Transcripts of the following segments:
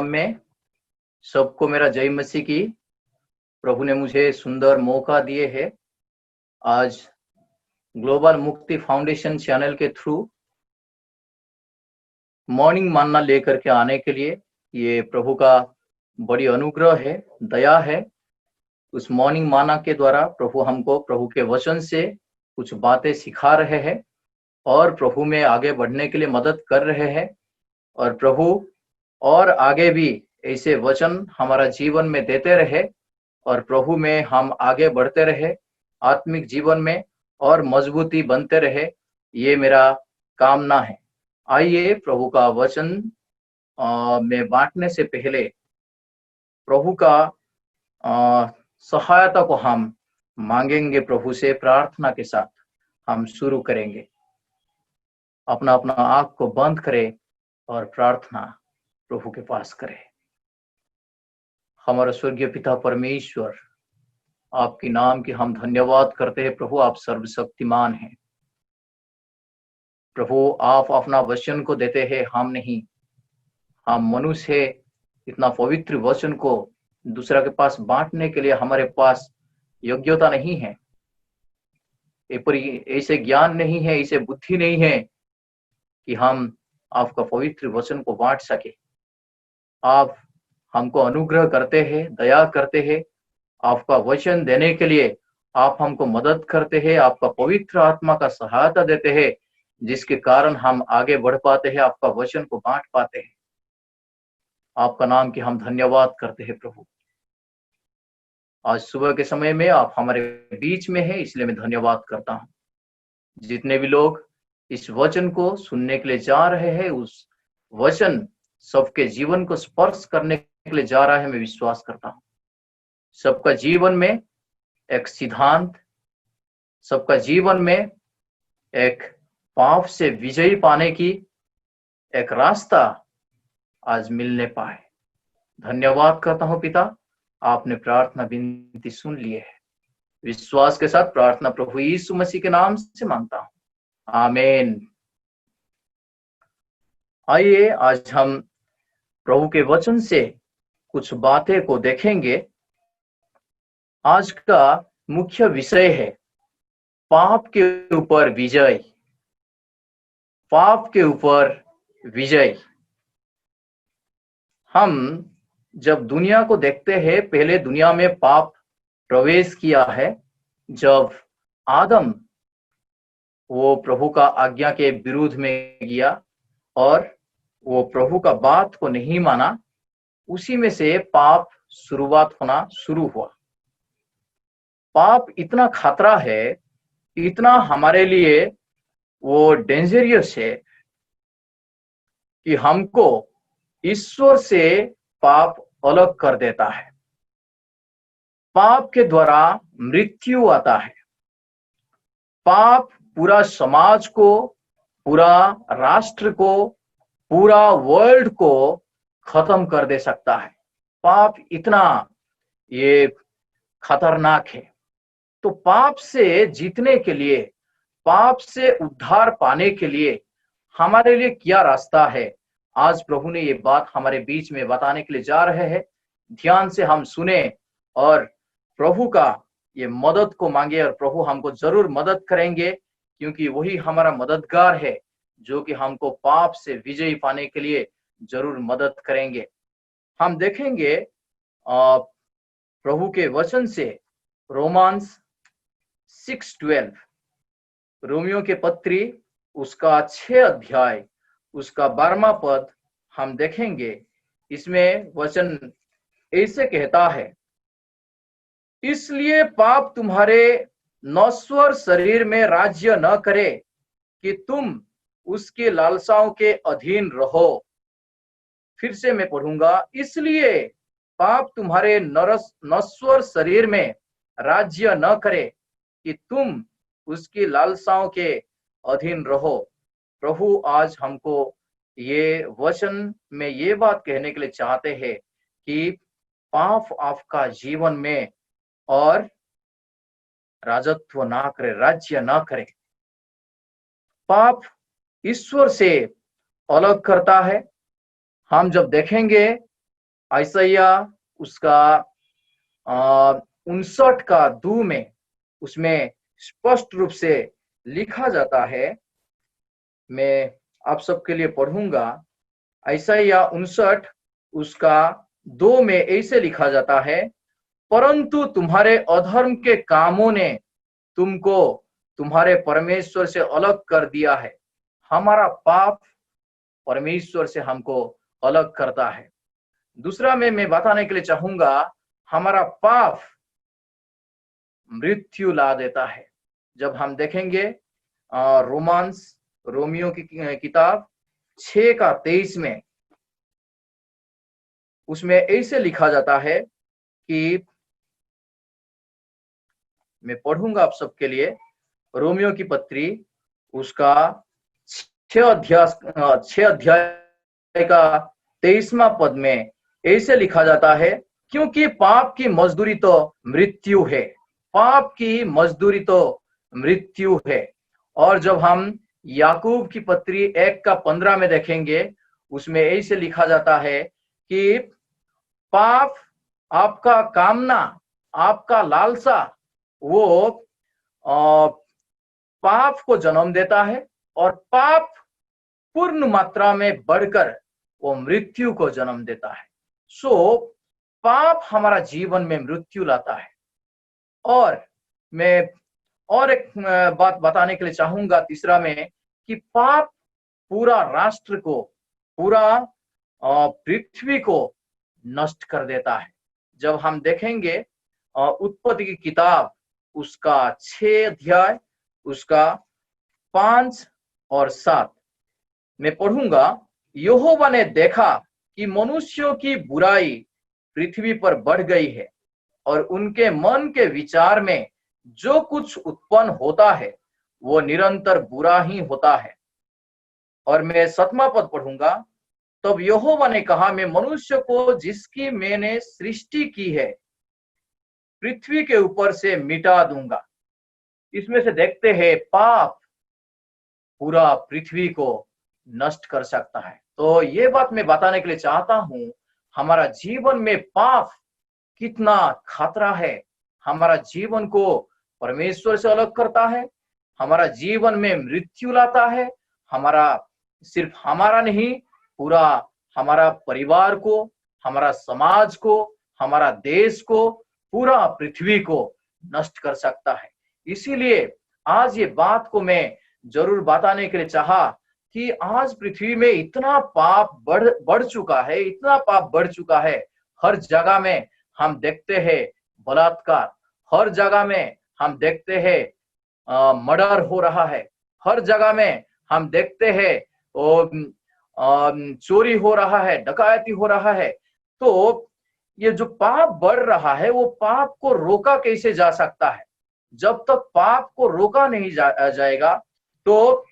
में सबको मेरा जय मसीह की। प्रभु ने मुझे सुंदर मौका दिए है आज ग्लोबल मुक्ति फाउंडेशन चैनल के थ्रू मॉर्निंग मानना लेकर के आने के लिए। ये प्रभु का बड़ी अनुग्रह है, दया है। उस मॉर्निंग माना के द्वारा प्रभु हमको प्रभु के वचन से कुछ बातें सिखा रहे हैं और प्रभु में आगे बढ़ने के लिए मदद कर रहे हैं। और प्रभु और आगे भी ऐसे वचन हमारा जीवन में देते रहे और प्रभु में हम आगे बढ़ते रहे, आत्मिक जीवन में और मजबूती बनते रहे, ये मेरा कामना है। आइए प्रभु का वचन में बांटने से पहले प्रभु का सहायता को हम मांगेंगे। प्रभु से प्रार्थना के साथ हम शुरू करेंगे। अपना अपना आंख को बंद करें और प्रार्थना प्रभु के पास करें। हमारा स्वर्गीय पिता परमेश्वर, आपकी नाम की हम धन्यवाद करते हैं। प्रभु आप सर्वशक्तिमान हैं। प्रभु आप अपना वचन को देते हैं, हम नहीं। हम मनुष्य है, इतना पवित्र वचन को दूसरा के पास बांटने के लिए हमारे पास योग्यता नहीं है, ऐसे ज्ञान नहीं है, ऐसे बुद्धि नहीं है कि हम आपका पवित्र वचन को बांट सके। आप हमको अनुग्रह करते हैं, दया करते हैं। आपका वचन देने के लिए आप हमको मदद करते हैं। आपका पवित्र आत्मा का सहायता देते हैं, जिसके कारण हम आगे बढ़ पाते हैं, आपका वचन को बांट पाते हैं। आपका नाम की हम धन्यवाद करते हैं प्रभु। आज सुबह के समय में आप हमारे बीच में है, इसलिए मैं धन्यवाद करता हूँ। जितने भी लोग इस वचन को सुनने के लिए जा रहे हैं, उस वचन सबके जीवन को स्पर्श करने के लिए जा रहा है, मैं विश्वास करता हूँ। सबका जीवन में एक सिद्धांत, सबका जीवन में एक पाप से विजय पाने की एक रास्ता आज मिलने पाए। धन्यवाद करता हूँ पिता, आपने प्रार्थना विनती सुन लिए है। विश्वास के साथ प्रार्थना प्रभु यीशु मसीह के नाम से मांगता हूँ, आमीन। आइए आज हम प्रभु के वचन से कुछ बातें को देखेंगे। आज का मुख्य विषय है पाप के ऊपर विजय। पाप के ऊपर विजय। हम जब दुनिया को देखते हैं, पहले दुनिया में पाप प्रवेश किया है जब आदम वो प्रभु का आज्ञा के विरुद्ध में गया और वो प्रभु का बात को नहीं माना। उसी में से पाप शुरुआत होना शुरू हुआ। पाप इतना खतरा है, इतना हमारे लिए वो डेंजरियस है कि हमको ईश्वर से पाप अलग कर देता है। पाप के द्वारा मृत्यु आता है। पाप पूरा समाज को, पूरा राष्ट्र को, पूरा वर्ल्ड को खत्म कर दे सकता है। पाप इतना ये खतरनाक है। तो पाप से जीतने के लिए, पाप से उद्धार पाने के लिए हमारे लिए क्या रास्ता है, आज प्रभु ने ये बात हमारे बीच में बताने के लिए जा रहे हैं। ध्यान से हम सुने और प्रभु का ये मदद को मांगे। और प्रभु हमको जरूर मदद करेंगे, क्योंकि वही हमारा मददगार है जो कि हमको पाप से विजय पाने के लिए जरूर मदद करेंगे। हम देखेंगे प्रभु के वचन से रोमांस 6:12, रोमियो के पत्री उसका 6 अध्याय उसका 12वां पद हम देखेंगे। इसमें वचन ऐसे कहता है, इसलिए पाप तुम्हारे नश्वर शरीर में राज्य न करे कि तुम उसकी लालसाओं के अधीन रहो। फिर से मैं पढ़ूंगा, इसलिए पाप तुम्हारे नश्वर शरीर में राज्य न करे कि तुम उसकी लालसाओं के अधीन रहो। प्रभु आज हमको ये वचन में ये बात कहने के लिए चाहते हैं कि पाप आपका जीवन में और राजत्व ना करे, राज्य ना करे। पाप ईश्वर से अलग करता है। हम जब देखेंगे आइसैया उसका 59 का 2 में उसमें स्पष्ट रूप से लिखा जाता है। मैं आप सबके लिए पढ़ूंगा। आइसैया 59 उसका 2 में ऐसे लिखा जाता है, परंतु तुम्हारे अधर्म के कामों ने तुमको तुम्हारे परमेश्वर से अलग कर दिया है। हमारा पाप परमेश्वर से हमको अलग करता है। दूसरा में मैं बताने के लिए चाहूंगा, हमारा पाप मृत्यु ला देता है। जब हम देखेंगे रोमियो की किताब 6 का 23 में उसमें ऐसे लिखा जाता है कि मैं पढ़ूंगा आप सबके लिए। रोमियो की पत्री उसका 6 अध्याय का 23वां पद में ऐसे लिखा जाता है, क्योंकि पाप की मजदूरी तो मृत्यु है। पाप की मजदूरी तो मृत्यु है। और जब हम याकूब की पत्री 1 का 15 में देखेंगे, उसमें ऐसे लिखा जाता है कि पाप, आपका कामना, आपका लालसा, वो पाप को जन्म देता है, और पाप पूर्ण मात्रा में बढ़कर वो मृत्यु को जन्म देता है। सो पाप हमारा जीवन में मृत्यु लाता है। और मैं और एक बात बताने के लिए चाहूंगा तीसरा में, कि पाप पूरा राष्ट्र को, पूरा पृथ्वी को नष्ट कर देता है। जब हम देखेंगे उत्पत्ति की किताब उसका 6 अध्याय उसका 5 और 7 मैं पढ़ूंगा। यहोवा ने देखा कि मनुष्यों की बुराई पृथ्वी पर बढ़ गई है, और उनके मन के विचार में जो कुछ उत्पन्न होता है वो निरंतर बुरा ही होता है। और मैं 7वां पद पढ़ूंगा। तब यहोवा ने कहा, मैं मनुष्य को जिसकी मैंने सृष्टि की है पृथ्वी के ऊपर से मिटा दूंगा। इसमें से देखते हैं पाप पूरा पृथ्वी को नष्ट कर सकता है। तो ये बात मैं बताने के लिए चाहता हूं, हमारा जीवन में पाप कितना खतरा है। हमारा जीवन को परमेश्वर से अलग करता है, हमारा जीवन में मृत्यु लाता है। हमारा, सिर्फ हमारा नहीं, पूरा हमारा परिवार को, हमारा समाज को, हमारा देश को, पूरा पृथ्वी को नष्ट कर सकता है। इसीलिए आज ये बात को मैं जरूर बताने के लिए चाहा कि आज पृथ्वी में इतना पाप बढ़ चुका है, इतना पाप बढ़ चुका है। हर जगह में हम देखते हैं बलात्कार, हर जगह में हम देखते हैं मर्डर हो रहा है, हर जगह में हम देखते हैं चोरी हो रहा है, डकैती हो रहा है। तो ये जो पाप बढ़ रहा है, वो पाप को रोका कैसे जा सकता है? जब तक पाप को रोका नहीं जाएगा तो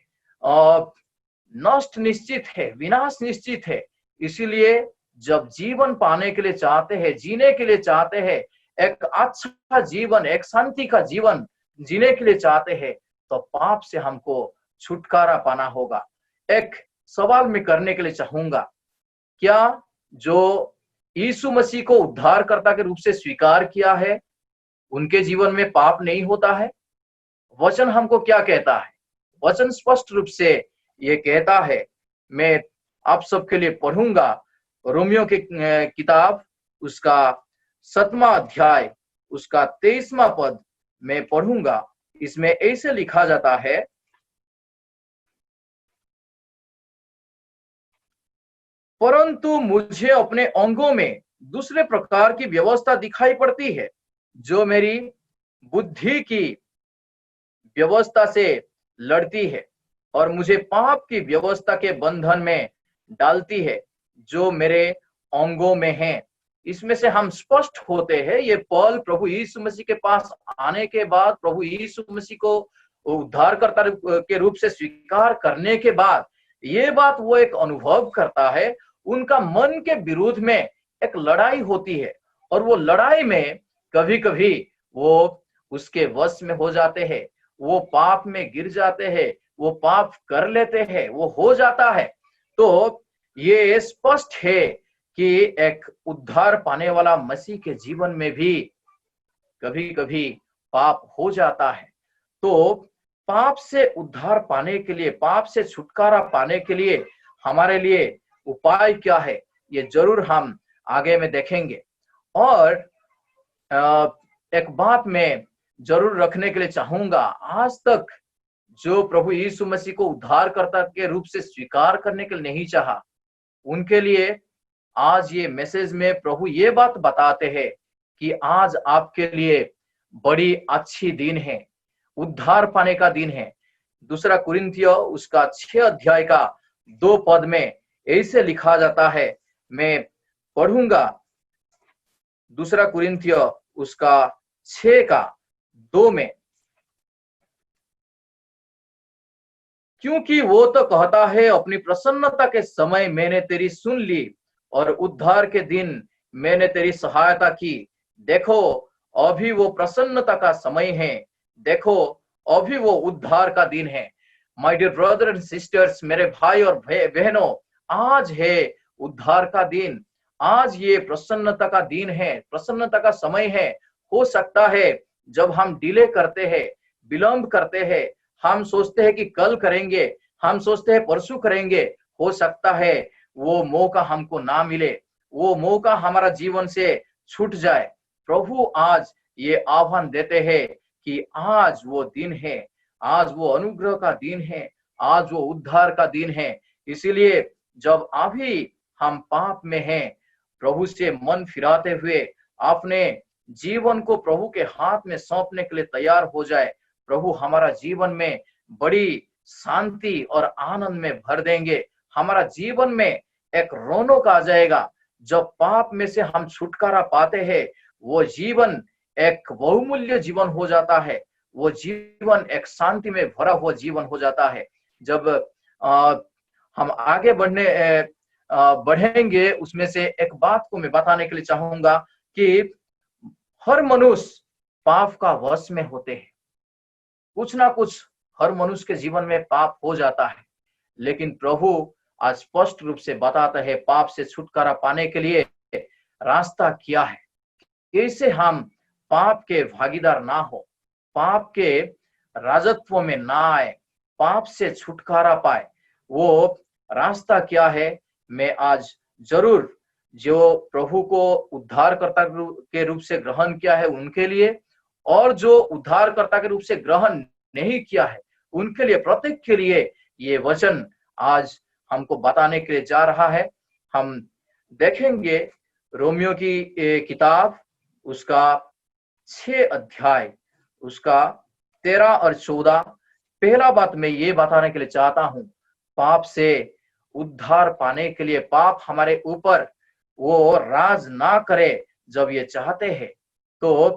नष्ट निश्चित है, विनाश निश्चित है। इसीलिए जब जीवन पाने के लिए चाहते हैं, जीने के लिए चाहते हैं, एक अच्छा जीवन, एक शांति का जीवन जीने के लिए चाहते हैं, तो पाप से हमको छुटकारा पाना होगा। एक सवाल मैं करने के लिए चाहूंगा, क्या जो यीशु मसीह को उद्धारकर्ता के रूप से स्वीकार किया है, उनके जीवन में पाप नहीं होता है? वचन हमको क्या कहता है? वचन स्पष्ट रूप से ये कहता है। मैं आप सबके लिए पढ़ूंगा रोमियो की किताब उसका 7वां अध्याय उसका 23वां पद मैं पढ़ूंगा। इसमें ऐसे लिखा जाता है, परंतु मुझे अपने अंगों में दूसरे प्रकार की व्यवस्था दिखाई पड़ती है, जो मेरी बुद्धि की व्यवस्था से लड़ती है और मुझे पाप की व्यवस्था के बंधन में डालती है, जो मेरे अंगों में है। इसमें से हम स्पष्ट होते हैं, ये पौल प्रभु यीशु मसीह के पास आने के बाद, प्रभु यीशु मसीह को उद्धारकर्ता के रूप से स्वीकार करने के बाद ये बात वो एक अनुभव करता है। उनका मन के विरुद्ध में एक लड़ाई होती है, और वो लड़ाई में कभी कभी वो उसके वश में हो जाते हैं, वो पाप में गिर जाते हैं, वो पाप कर लेते हैं, वो हो जाता है। तो ये स्पष्ट है कि एक उद्धार पाने वाला मसीह के जीवन में भी कभी कभी पाप हो जाता है। तो पाप से उद्धार पाने के लिए, पाप से छुटकारा पाने के लिए हमारे लिए उपाय क्या है, ये जरूर हम आगे में देखेंगे। और एक बात मैं जरूर रखने के लिए चाहूंगा, आज तक जो प्रभु यीशु मसीह को उद्धारकर्ता के रूप से स्वीकार करने के लिए नहीं चाहा, उनके लिए आज ये मैसेज में प्रभु ये बात बताते हैं कि आज आपके लिए बड़ी अच्छी दिन है, उद्धार पाने का दिन है। दूसरा कुरिन्थियों उसका 6 अध्याय का 2 पद में ऐसे लिखा जाता है, मैं पढ़ूंगा। दूसरा कुरिन्थियों उसका 6 का 2 में, क्योंकि वो तो कहता है, अपनी प्रसन्नता के समय मैंने तेरी सुन ली और उद्धार के दिन मैंने तेरी सहायता की। देखो अभी वो प्रसन्नता का समय है, देखो अभी वो उद्धार का दिन है। My dear brother and sisters, मेरे भाई और बहनों, आज है उद्धार का दिन, आज ये प्रसन्नता का दिन है, प्रसन्नता का समय है। हो सकता है जब हम डिले करते हैं, विलंब करते हैं, हम सोचते हैं कि कल करेंगे, हम सोचते हैं परसों करेंगे, हो सकता है वो मौका हमको ना मिले, वो मौका हमारा जीवन से छूट जाए। प्रभु आज ये आह्वान देते हैं कि आज वो दिन है, आज वो अनुग्रह का दिन है, आज वो उद्धार का दिन है। इसीलिए जब अभी हम पाप में हैं, प्रभु से मन फिराते हुए अपने जीवन को प्रभु के हाथ में सौंपने के लिए तैयार हो जाए, प्रभु हमारा जीवन में बड़ी शांति और आनंद में भर देंगे। हमारा जीवन में एक रौनक आ जाएगा। जब पाप में से हम छुटकारा पाते हैं, वो जीवन एक बहुमूल्य जीवन हो जाता है, वो जीवन एक शांति में भरा हुआ जीवन हो जाता है। जब हम आगे बढ़ेंगे, उसमें से एक बात को मैं बताने के लिए चाहूंगा कि हर मनुष्य पाप का वश में होते हैं। कुछ ना कुछ हर मनुष्य के जीवन में पाप हो जाता है, लेकिन प्रभु आज स्पष्ट रूप से बताता है पाप से छुटकारा पाने के लिए रास्ता क्या है, कैसे हम पाप के भागीदार ना हो, पाप के राजत्व में ना आए, पाप से छुटकारा पाए। वो रास्ता क्या है, मैं आज जरूर जो प्रभु को उद्धारकर्ता के रूप से ग्रहण किया है उनके लिए, और जो उद्धारकर्ता के रूप से ग्रहण नहीं किया है उनके लिए, प्रत्येक के लिए ये वचन आज हमको बताने के लिए जा रहा है। हम देखेंगे रोमियो की किताब उसका 6 अध्याय उसका 13 और 14। पहला बात मैं ये बताने के लिए चाहता हूं, पाप से उद्धार पाने के लिए, पाप हमारे ऊपर वो राज ना करे जब ये चाहते हैं, तो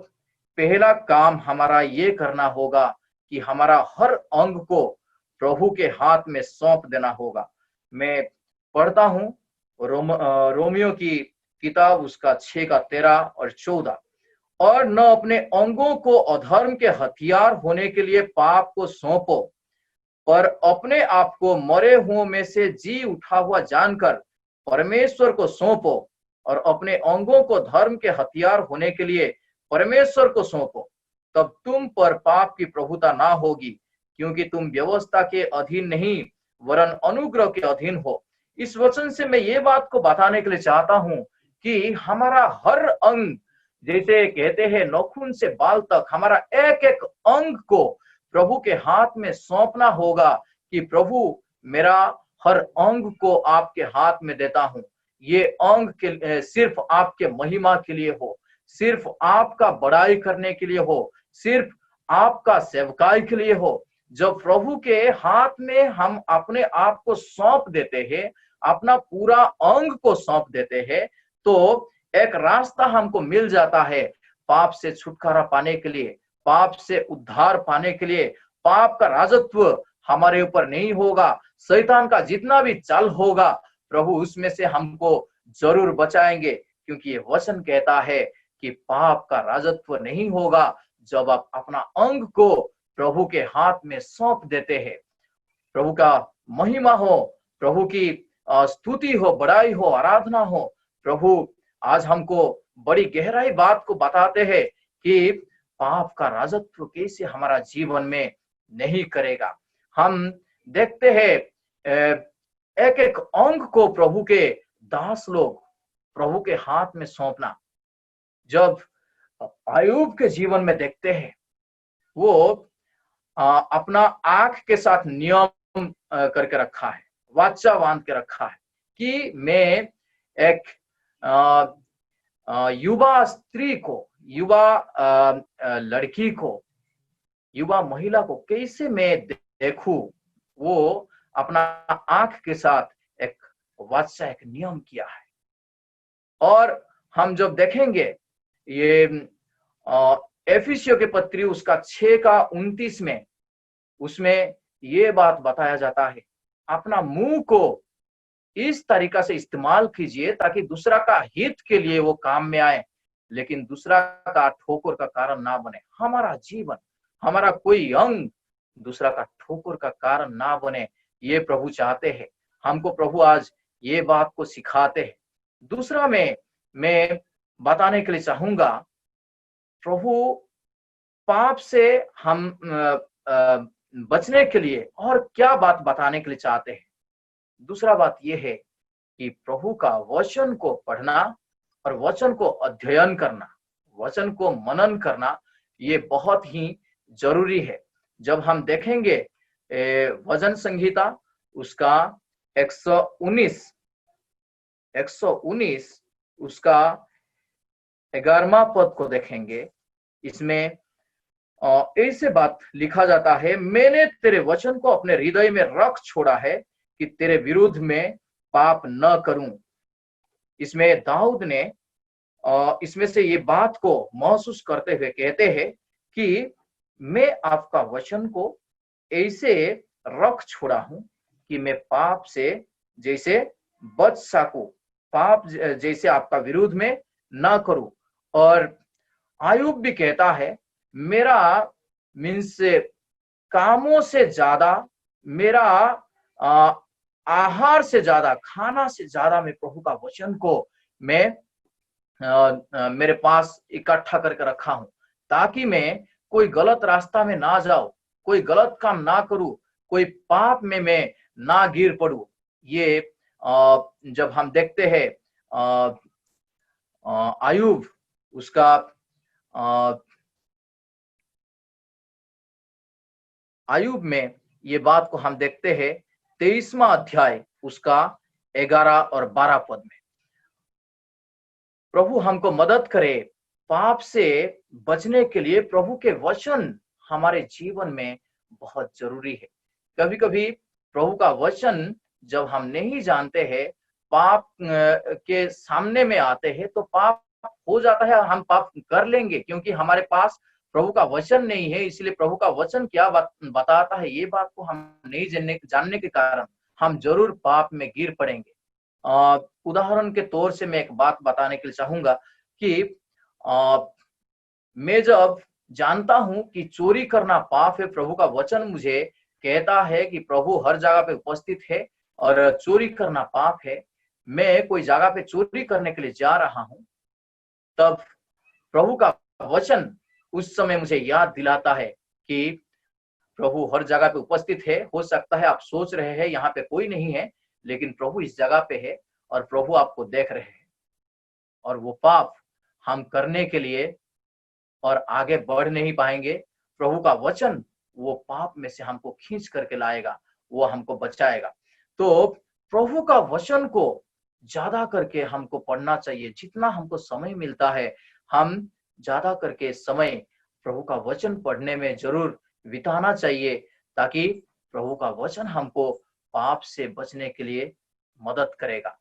पहला काम हमारा ये करना होगा कि हमारा हर अंग को प्रभु के हाथ में सौंप देना होगा। मैं पढ़ता हूं रोमियो की किताब उसका 6 का 13 और 14। और न अपने अंगों को अधर्म के हथियार होने के लिए पाप को सौंपो, पर अपने आप को मरे हुओं में से जी उठा हुआ जानकर परमेश्वर को सौंपो, और अपने अंगों को धर्म के हथियार होने के लिए परमेश्वर को सौंपो। तब तुम पर पाप की प्रभुता ना होगी, क्योंकि तुम व्यवस्था के अधीन नहीं वरन अनुग्रह के अधीन हो। इस वचन से मैं ये बात को बताने के लिए चाहता हूं कि हमारा हर अंग, जैसे कहते हैं नाखून से बाल तक, हमारा एक एक अंग को प्रभु के हाथ में सौंपना होगा कि प्रभु मेरा हर अंग को आपके हाथ में देता हूं। ये अंग के सिर्फ आपके महिमा के लिए हो, सिर्फ आपका बड़ाई करने के लिए हो, सिर्फ आपका सेवकाई के लिए हो। जब प्रभु के हाथ में हम अपने आप को सौंप देते हैं, अपना पूरा अंग को सौंप देते हैं, तो एक रास्ता हमको मिल जाता है पाप से छुटकारा पाने के लिए, पाप से उद्धार पाने के लिए। पाप का राजत्व हमारे ऊपर नहीं होगा, शैतान का जितना भी चाल होगा प्रभु उसमें से हमको जरूर बचाएंगे, क्योंकि ये वचन कहता है कि पाप का राजत्व नहीं होगा जब आप अपना अंग को प्रभु के हाथ में सौंप देते हैं। प्रभु का महिमा हो, प्रभु की स्तुति हो, बड़ाई हो, आराधना हो, प्रभु आज हमको बड़ी गहराई बात को बताते हैं कि पाप का राजत्व कैसे हमारा जीवन में नहीं करेगा। हम देखते हैं एक एक अंग को प्रभु के दास लोग प्रभु के हाथ में सौंपना। जब आयूब के जीवन में देखते हैं, वो अपना आंख के साथ नियम करके रखा है, वाचा बांध के रखा है कि मैं एक युवा स्त्री को, युवा लड़की को, युवा महिला को कैसे मैं देखूं, वो अपना आंख के साथ एक वाचा, एक नियम किया है। और हम जब देखेंगे ये एफिसियों के पत्री उसका 6:29 में, उसमें ये बात बताया जाता है, अपना मुंह को इस तरीका से इस्तेमाल कीजिए ताकि दूसरा का हित के लिए वो काम में आए, लेकिन दूसरा का ठोकर का कारण ना बने। हमारा जीवन, हमारा कोई अंग दूसरा का ठोकर का कारण ना बने, ये प्रभु चाहते हैं। हमको प्रभु आज ये बात को सिखाते हैं। दूसरा में मैं बताने के लिए चाहूंगा, प्रभु पाप से हम बचने के लिए और क्या बात बताने के लिए चाहते हैं। दूसरा बात यह है कि प्रभु का वचन को पढ़ना और वचन को अध्ययन करना, वचन को मनन करना, ये बहुत ही जरूरी है। जब हम देखेंगे भजन संहिता उसका 119 उसका 11वां पद को देखेंगे, इसमें ऐसे बात लिखा जाता है, मैंने तेरे वचन को अपने हृदय में रख छोड़ा है कि तेरे विरुद्ध में पाप न करूं। इसमें दाऊद ने इसमें से ये बात को महसूस करते हुए कहते हैं कि मैं आपका वचन को ऐसे रख छोड़ा हूं कि मैं पाप से जैसे बच सकूं, पाप जैसे आपका विरोध में ना करूं। और आयूब भी कहता है, मेरा मीन्स कामों से ज्यादा, मेरा आहार से ज्यादा, खाना से ज्यादा मैं प्रभु का वचन को मैं मेरे पास इकट्ठा करके रखा हूं, ताकि मैं कोई गलत रास्ता में ना जाऊं, कोई गलत काम ना करूं, कोई पाप में मैं ना गिर पड़ूं। ये जब हम देखते हैं आयूब उसका आयूब में ये बात को हम देखते हैं 23वां अध्याय उसका 11 और 12 पद में। प्रभु हमको मदद करे पाप से बचने के लिए। प्रभु के वचन हमारे जीवन में बहुत जरूरी है। कभी कभी प्रभु का वचन जब हम नहीं जानते हैं, पाप के सामने में आते हैं, तो पाप हो जाता है, हम पाप कर लेंगे क्योंकि हमारे पास प्रभु का वचन नहीं है। इसलिए प्रभु का वचन क्या बताता है, ये बात को हम नहीं जानने के कारण हम जरूर पाप में गिर पड़ेंगे। उदाहरण के तौर से मैं एक बात बताने के लिए चाहूंगा कि मैं जब जानता हूं कि चोरी करना पाप है, प्रभु का वचन मुझे कहता है कि प्रभु हर जगह पे उपस्थित है और चोरी करना पाप है, मैं कोई जगह पे चोरी करने के लिए जा रहा हूं, तब प्रभु का वचन उस समय मुझे याद दिलाता है कि प्रभु हर जगह पे उपस्थित है। हो सकता है आप सोच रहे हैं यहाँ पे कोई नहीं है, लेकिन प्रभु इस जगह पे है और प्रभु आपको देख रहे हैं। और वो पाप हम करने के लिए और आगे बढ़ नहीं पाएंगे। प्रभु का वचन वो पाप में से हमको खींच करके लाएगा, वो हमको बचाएगा। तो प्रभु का वचन को ज्यादा करके हमको पढ़ना चाहिए। जितना हमको समय मिलता है, हम ज्यादा करके समय प्रभु का वचन पढ़ने में जरूर बिताना चाहिए, ताकि प्रभु का वचन हमको पाप से बचने के लिए मदद करेगा।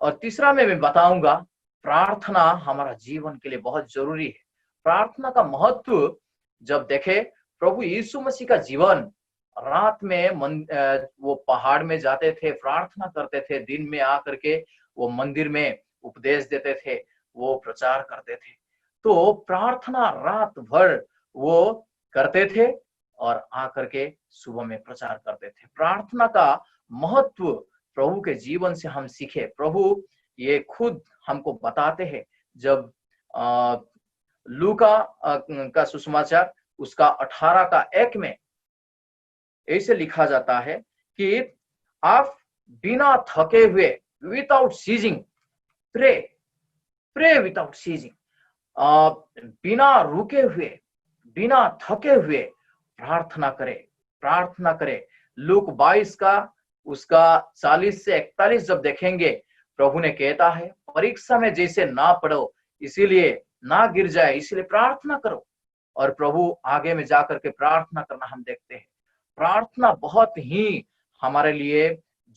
और तीसरा में मैं बताऊंगा, प्रार्थना हमारा जीवन के लिए बहुत जरूरी है। प्रार्थना का महत्व जब देखे, प्रभु यीशु मसीह का जीवन, रात में वो पहाड़ में जाते थे, प्रार्थना करते थे, दिन में आकर के वो मंदिर में उपदेश देते थे, वो प्रचार करते थे। तो प्रार्थना रात भर वो करते थे और आकर के सुबह में प्रचार करते थे। प्रार्थना का महत्व प्रभु के जीवन से हम सीखे। प्रभु ये खुद हमको बताते हैं। जब लूका का सुसमाचार उसका 18 का 1 में ऐसे लिखा जाता है कि आप बिना थके हुए, without ceasing pray, pray without ceasing, बिना रुके हुए, बिना थके हुए प्रार्थना करे, प्रार्थना करे। लूक 22 का उसका 40 से 41 जब देखेंगे, प्रभु ने कहता है परीक्षा में जैसे ना पड़ो, इसीलिए ना गिर जाए, इसीलिए प्रार्थना करो। और प्रभु आगे में जाकर के प्रार्थना करना हम देखते हैं। प्रार्थना बहुत ही हमारे लिए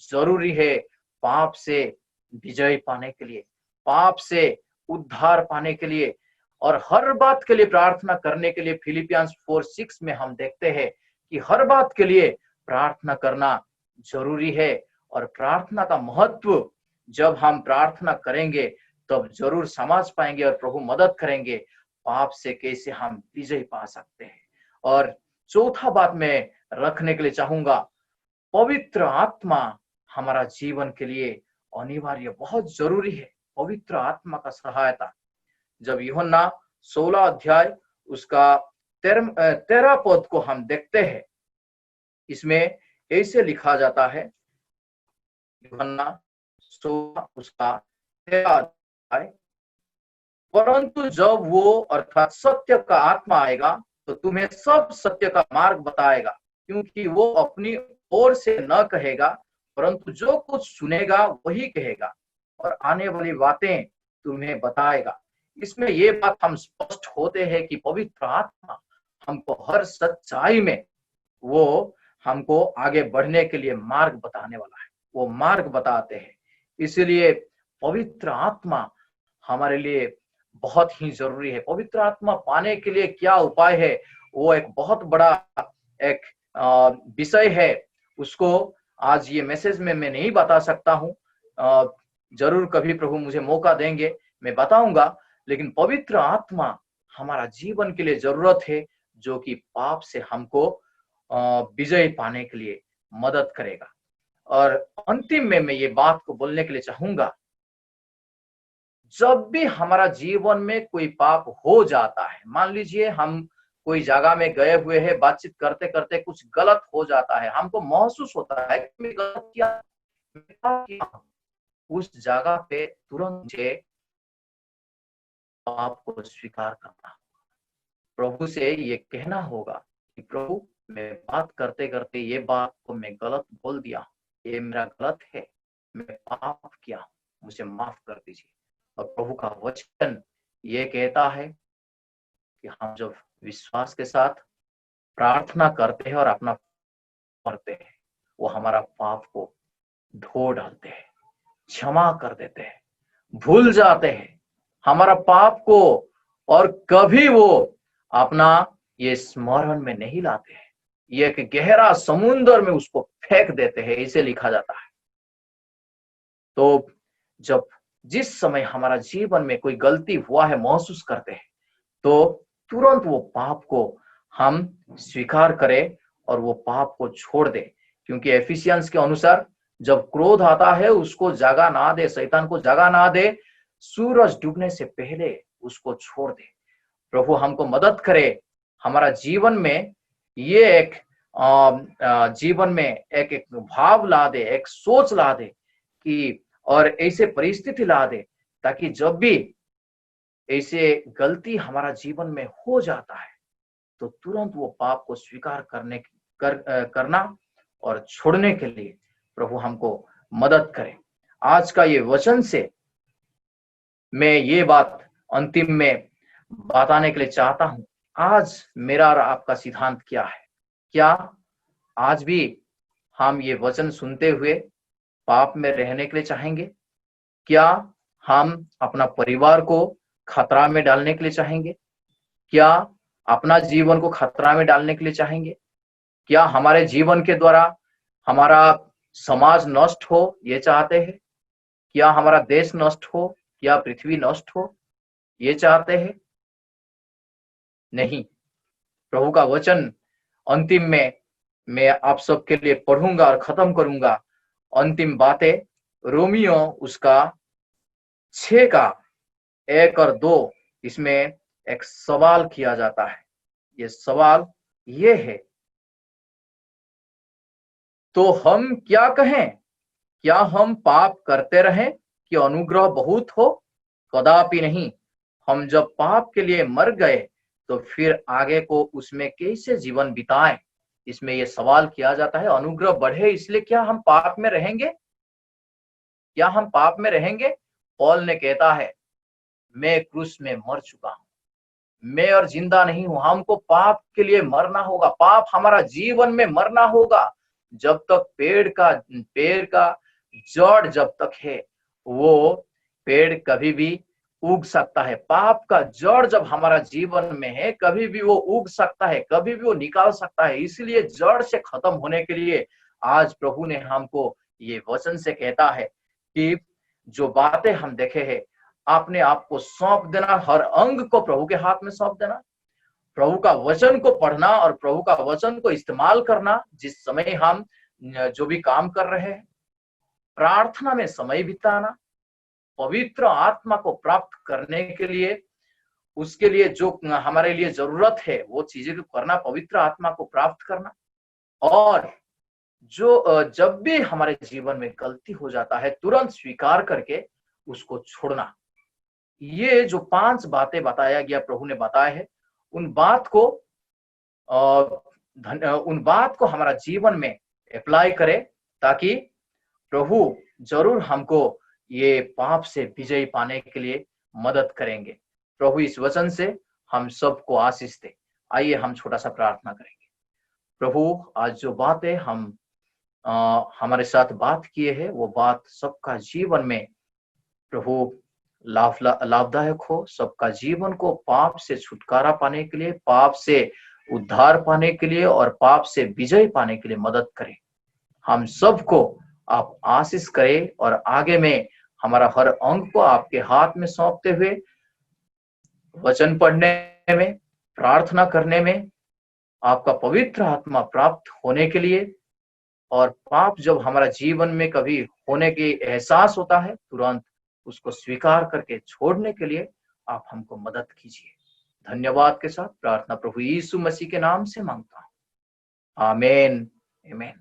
जरूरी है पाप से विजय पाने के लिए, पाप से उद्धार पाने के लिए, और हर बात के लिए प्रार्थना करने के लिए फिलिपियंस 4:6 में हम देखते हैं कि हर बात के लिए प्रार्थना करना जरूरी है। और प्रार्थना का महत्व जब हम प्रार्थना करेंगे तब जरूर समझ पाएंगे और प्रभु मदद करेंगे पाप से कैसे हम विजय पा सकते हैं। और चौथा बात मैं रखने के लिए चाहूंगा, पवित्र आत्मा हमारा जीवन के लिए अनिवार्य, बहुत जरूरी है पवित्र आत्मा का सहायता। जब यूहन्ना 16 अध्याय उसका 13 पद को हम देखते हैं, इसमें ऐसे लिखा जाता है, यूहन्ना 16 उसका 13 अध्याय, परंतु जब वो अर्थात सत्य का आत्मा आएगा तो तुम्हें सब सत्य का मार्ग बताएगा, क्योंकि वो अपनी ओर से न कहेगा, परंतु जो कुछ सुनेगा वही कहेगा और आने वाली बातें तुम्हें बताएगा। इसमें ये बात हम स्पष्ट होते हैं कि पवित्र आत्मा हमको हर सच्चाई में वो हमको आगे बढ़ने के लिए मार्ग बताने वाला है, वो मार्ग बताते हैं। इसलिए पवित्र आत्मा हमारे लिए बहुत ही जरूरी है। पवित्र आत्मा पाने के लिए क्या उपाय है, वो एक बहुत बड़ा एक विषय है, उसको आज ये मैसेज में मैं नहीं बता सकता हूँ। जरूर कभी प्रभु मुझे मौका देंगे मैं बताऊंगा। लेकिन पवित्र आत्मा हमारा जीवन के लिए जरूरत है, जो कि पाप से हमको विजय पाने के लिए मदद करेगा। और अंतिम में मैं ये बात को बोलने के लिए चाहूंगा, जब भी हमारा जीवन में कोई पाप हो जाता है, मान लीजिए हम कोई जगह में गए हुए हैं, बातचीत करते करते कुछ गलत हो जाता है, हमको महसूस होता है कि मैं गलत किया, उस जगह पे तुरंत मुझे पाप को स्वीकार करना, प्रभु से ये कहना होगा कि प्रभु मैं बात करते करते ये बात को मैं गलत बोल दिया, ये मेरा गलत है, मैं पाप किया, मुझे माफ कर दीजिए। और प्रभु का वचन ये कहता है कि हम जब विश्वास के साथ प्रार्थना करते हैं और अपना करते हैं, वो हमारा पाप को धो डालते हैं, क्षमा कर देते हैं, भूल जाते हैं हमारा पाप को, और कभी वो अपना ये स्मरण में नहीं लाते हैं, ये एक गहरा समुद्र में उसको फेंक देते हैं, इसे लिखा जाता है। तो जब जिस समय हमारा जीवन में कोई गलती हुआ है महसूस करते हैं, तो तुरंत वो पाप को हम स्वीकार करें और वो पाप को छोड़ दे। क्योंकि एफिसियंस के अनुसार जब क्रोध आता है उसको जगह ना दे, शैतान को जगह ना दे, सूरज डूबने से पहले उसको छोड़ दे। प्रभु हमको मदद करे, हमारा जीवन में ये एक जीवन में एक भाव ला दे, एक सोच ला दे कि, और ऐसे परिस्थिति ला दे ताकि जब भी ऐसे गलती हमारा जीवन में हो जाता है तो तुरंत वो पाप को स्वीकार करना और छोड़ने के लिए प्रभु हमको मदद करे। आज का ये वचन से मैं ये बात अंतिम में बताने के लिए चाहता हूं, आज मेरा और आपका सिद्धांत क्या है? क्या आज भी हम ये वचन सुनते हुए पाप में रहने के लिए चाहेंगे? क्या हम अपना परिवार को खतरा में डालने के लिए चाहेंगे? क्या अपना जीवन को खतरा में डालने के लिए चाहेंगे? क्या हमारे जीवन के द्वारा हमारा समाज नष्ट हो ये चाहते हैं? क्या हमारा देश नष्ट हो, क्या पृथ्वी नष्ट हो ये चाहते हैं? नहीं। प्रभु का वचन अंतिम में मैं आप सबके लिए पढ़ूंगा और खत्म करूंगा। अंतिम बातें रोमियो उसका 6 का 1 और 2 इसमें एक सवाल किया जाता है। ये सवाल ये है, तो हम क्या कहें? क्या हम पाप करते रहें कि अनुग्रह बहुत हो? कदापि नहीं। हम जब पाप के लिए मर गए तो फिर आगे को उसमें कैसे जीवन बिताएं? इसमें यह सवाल किया जाता है, अनुग्रह बढ़े इसलिए क्या हम पाप में रहेंगे? क्या हम पाप में रहेंगे? पौल ने कहता है, मैं क्रूस में मर चुका हूं, मैं और जिंदा नहीं हूं। हमको पाप के लिए मरना होगा, पाप हमारा जीवन में मरना होगा। जब तक पेड़ का जड़ जब तक है, वो पेड़ कभी भी उग सकता है। पाप का जड़ जब हमारा जीवन में है, कभी भी वो उग सकता है, कभी भी वो निकाल सकता है। इसलिए जड़ से खत्म होने के लिए आज प्रभु ने हमको ये वचन से कहता है कि जो बातें हम देखे हैं, अपने आप को सौंप देना, हर अंग को प्रभु के हाथ में सौंप देना, प्रभु का वचन को पढ़ना और प्रभु का वचन को इस्तेमाल करना। जिस समय हम जो भी काम कर रहे हैं, प्रार्थना में समय बिताना, पवित्र आत्मा को प्राप्त करने के लिए, उसके लिए जो हमारे लिए जरूरत है वो चीजें को करना, पवित्र आत्मा को प्राप्त करना। और जो जब भी हमारे जीवन में गलती हो जाता है, तुरंत स्वीकार करके उसको छोड़ना। ये जो 5 बातें बताया गया, प्रभु ने बताया है, उन बात को उन बात को हमारा जीवन में अप्लाई करें, ताकि प्रभु जरूर हमको ये पाप से विजय पाने के लिए मदद करेंगे। प्रभु इस वचन से हम सबको आशीष दे। आइए हम छोटा सा प्रार्थना करेंगे। प्रभु, आज जो बातें हम हमारे साथ बात किए हैं, वो बात सबका जीवन में प्रभु लाभदायक हो। सबका जीवन को पाप से छुटकारा पाने के लिए, पाप से उद्धार पाने के लिए और पाप से विजय पाने के लिए मदद करें। हम सबको आप आशीष करें और आगे में हमारा हर अंग को आपके हाथ में सौंपते हुए, वचन पढ़ने में, प्रार्थना करने में आपका पवित्र आत्मा प्राप्त होने के लिए, और पाप जब हमारा जीवन में कभी होने की एहसास होता है, तुरंत उसको स्वीकार करके छोड़ने के लिए आप हमको मदद कीजिए। धन्यवाद के साथ प्रार्थना प्रभु यीशु मसीह के नाम से मांगता हूं, आमीन, आमीन।